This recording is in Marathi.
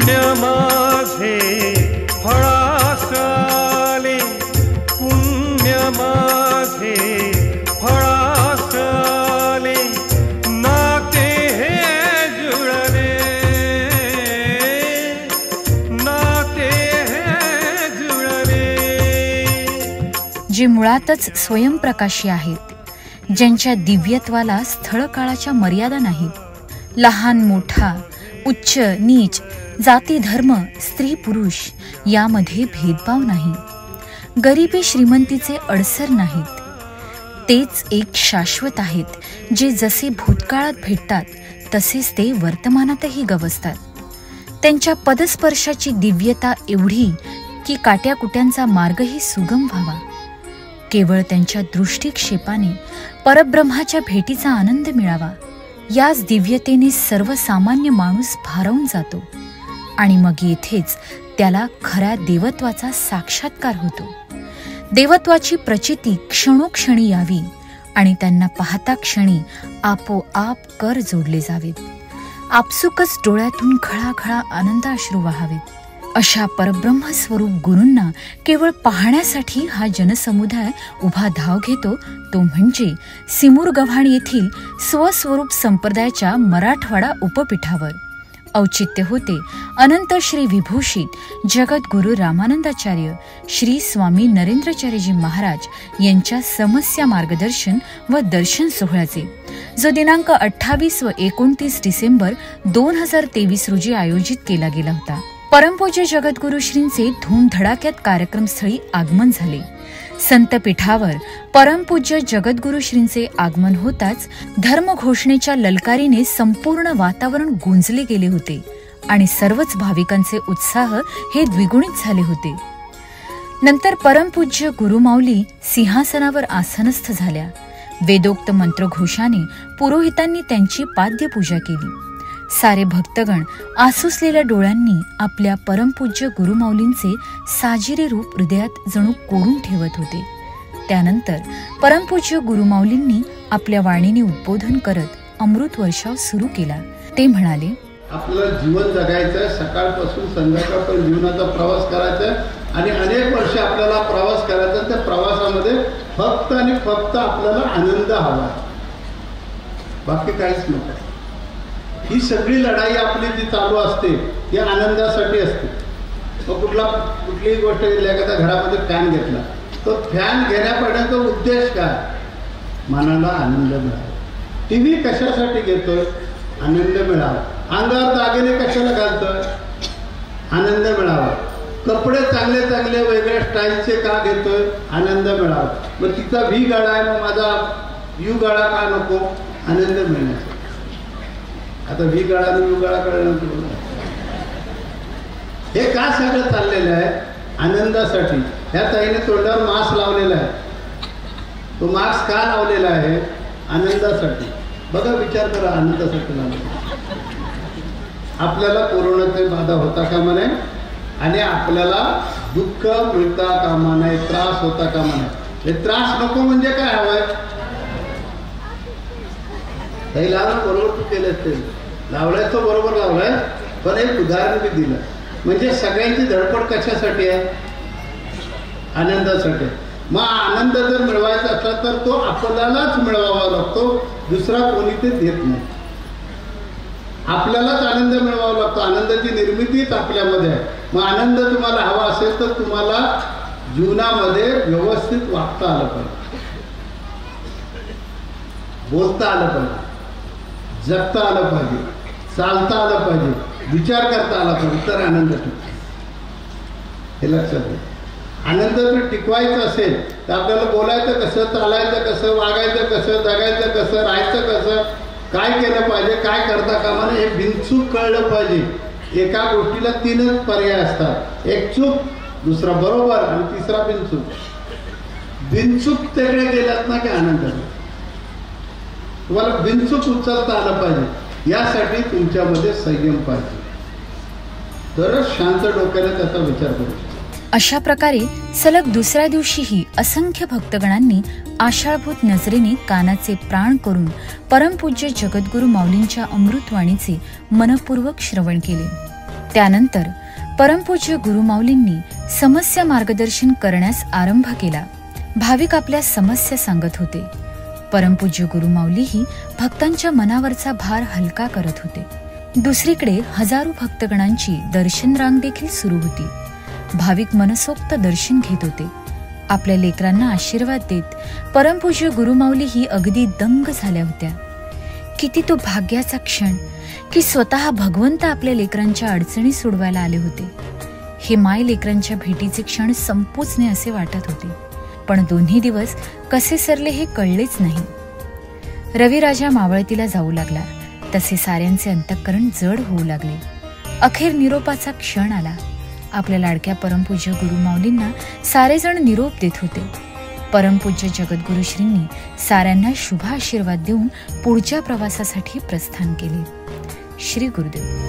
पुण्य माझे फळास आले, पुण्य माझे फळास आले, नाते हे जुळले, नाते हे जुळले. जे मुळातच स्वयंप्रकाशी आहेत, ज्यांच्या दिव्यत्वाला स्थळकाळाच्या मर्यादा नाहीत, लहान मोठा, उच्च नीच, जाती धर्म, स्त्री पुरुष यामध्ये भेदभाव नाही, गरिबी श्रीमंतीचे अडसर नाहीत. तेच एक शाश्वत आहेत, जे जसे भूतकाळात भेटतात तसेच ते वर्तमानातही गवसतात. त्यांच्या पदस्पर्शाची दिव्यता एवढी की काट्याकुट्यांचा मार्गही सुगम व्हावा. केवळ त्यांच्या दृष्टिक्षेपाने परब्रह्माच्या भेटीचा आनंद मिळावा. याच दिव्यतेने सर्वसामान्य माणूस भारावून जातो आणि मग येथेच त्याला खऱ्या देवत्वाचा साक्षात्कार होतो. देवत्वाची प्रचिती क्षणोक्षणी यावी आणि त्यांना पाहता क्षणी आपोआप कर जोडले जावेत. आपसुकच डोळ्यातून खळाखळा आनंदाश्रू वहावेत. अशा परब्रह्मस्वरूप गुरूंना केवळ पाहण्यासाठी हा जनसमुदाय उभा धाव घेतो, तो म्हणजे सिमुरगव्हाण येथील स्वस्वरूप संप्रदायाच्या मराठवाडा उपपीठावर. औचित्य होते अनंत श्री विभूषित जगद्गुरु रामानंदाचार्य श्री स्वामी नरेंद्राचार्यजी महाराज यांच्या समस्या मार्गदर्शन व दर्शन सोहळ्याचे, जो दिनांक 28 व 29 डिसेंबर 2023 रोजी आयोजित केला गेला होता. परमपूज्य जगद्गुरु श्रींचे धूमधडाक्यात कार्यक्रमस्थळी आगमन झाले. संतपीठावर परमपूज्य जगद्गुरु श्रींचे आगमन होताच धर्मघोषणेच्या ललकारीने संपूर्ण वातावरण गुंजले गेले होते आणि सर्वच भाविकांचे उत्साह हे द्विगुणित झाले होते. नंतर परमपूज्य गुरुमाऊली सिंहासनावर आसनस्थ झाल्या. वेदोक्त मंत्रघोषाने पुरोहितांनी त्यांची पाद्यपूजा केली. सारे भक्तगण आसुसलेल्या डोळ्यांनी आपल्या परमपूज्य गुरुमाऊलींचे साजिरे रूप हृदयात जणू कोरून ठेवत होते. त्यानंतर परमपूज्य गुरुमाऊलींनी आपल्या वाणीने उद्बोधन करत अमृत वर्षाव सुरू केला. ते म्हणाले, आपलं जीवन जगायचं, सकाळपासून संध्याकाळपर्यंत जीवनाचा प्रवास करायचा आणि अनेक वर्ष आपल्याला प्रवास करायचा. त्या प्रवासामध्ये फक्त आणि फक्त आपल्याला आनंद हवा, बाकी काहीच नको. ही सगळी लढाई आपली जी चालू असते ती आनंदासाठी असते. मग कुठलीही गोष्ट एखाद्या घरामध्ये फॅन घेतला, तो फॅन घेण्यापर्यंत उद्देश काय? मनाला आनंद मिळावा. टीव्ही कशासाठी घेतोय? आनंद मिळावा. अंगावर दागिने कशाला घालतोय? आनंद मिळावा. कपडे चांगले चांगले वेगळ्या स्टाईलचे का घेतोय? आनंद मिळावा. मग तिचा व्ही गळा आहे, मग माझा यू गळा का नको? आनंद मिळण्याचा. आता व्ही गळा आणि यू गळा कळलं. हे का सगळं चाललेलं आहे? आनंदासाठी. ह्या ताईने तोंडावर मास्क लावलेला आहे. तो मास्क का लावलेला आहे? आनंदासाठी. बघा, विचार करा, आनंदासाठी लावलेला. आपल्याला कोरोनाची बाधा होता कामा नये आणि आपल्याला दुःख मिळता कामा नये, त्रास होता कामा नये. हे त्रास नको म्हणजे काय हवंय? काही लावलं बरोबर, तू केलं ते लावलाय, तो बरोबर लावलाय. पण एक उदाहरण मी दिलं म्हणजे सगळ्यांची धडपड कशासाठी आहे? आनंदासाठी. मग आनंद जर मिळवायचा असला तर तो आपल्यालाच मिळवावा लागतो, दुसरा कोणी ते देत नाही. आपल्यालाच आनंद मिळवावा लागतो. आनंदाची निर्मितीच आपल्यामध्ये आहे. मग आनंद तुम्हाला हवा असेल तर तुम्हाला जीवनामध्ये व्यवस्थित वागता आलं पाहिजे, बोलता आलं पाहिजे, जगता आलं पाहिजे, चालता आलं पाहिजे, विचार करता आला पाहिजे, तर आनंद टिकतो. हे लक्षात घ्या. आनंद जर टिकवायचं असेल तर आपल्याला बोलायचं कसं, चालायचं कसं, वागायचं कसं, जगायचं कसं, राहायचं कसं, काय केलं पाहिजे, काय करता कामा नये, हे बिनचूक कळलं पाहिजे. एका गोष्टीला 3च पर्याय असतात. एक चूक, दुसरा बरोबर आणि तिसरा बिनचूक. बिनचूक तिकडे गेलात ना की आनंद. तुम्हाला बिनचूक उचलता आलं पाहिजे. यासाठी तुमच्यामध्ये संयम पाहिजे, तरच शांत डोक्याने त्याचा विचार करू शकतो. अशा प्रकारे सलग दुसऱ्या दिवशीही असंख्य भक्तगणांनी आषाढभूत नजरेने कानाचे प्राण करून परमपूज्य जगद्गुरु माऊलींच्या अमृतवाणीचे मनपूर्वक श्रवण केले. त्यानंतर परमपूज्य गुरुमाऊलींनी समस्या मार्गदर्शन करण्यास आरंभ केला. भाविक आपल्या समस्या सांगत होते. परमपूज्य गुरुमाऊलीही भक्तांच्या मनावरचा भार हलका करत होते. दुसरीकडे हजारो भक्तगणांची दर्शन रांग देखील सुरू होती. भाविक मनसोक्त दर्शन घेत होते. आपल्या लेकरांना आशीर्वाद देत परमपूज्य गुरुमाऊली ही अगदी दंग झाल्या होत्या. किती तो भाग्याचा क्षण की स्वतः भगवंत आपल्या लेकरांच्या अडचणी सोडवायला आले होते. हे माय लेकरांच्या भेटीचे क्षण संपूच नये असे वाटत होते. पण दोन्ही दिवस कसे सरले हे कळलेच नाही. रविराजा मावळतीला जाऊ लागला तसे साऱ्यांचे अंतःकरण जड होऊ लागले. अखेर निरोपाचा क्षण आला. आपल्या लाडक्या परमपूज्य गुरुमाऊलींना सारेजण निरोप देत होते. परमपूज्य जगद्गुरुश्रींनी साऱ्यांना शुभ आशीर्वाद देऊन पुढच्या प्रवासासाठी प्रस्थान केले. श्री गुरुदेव.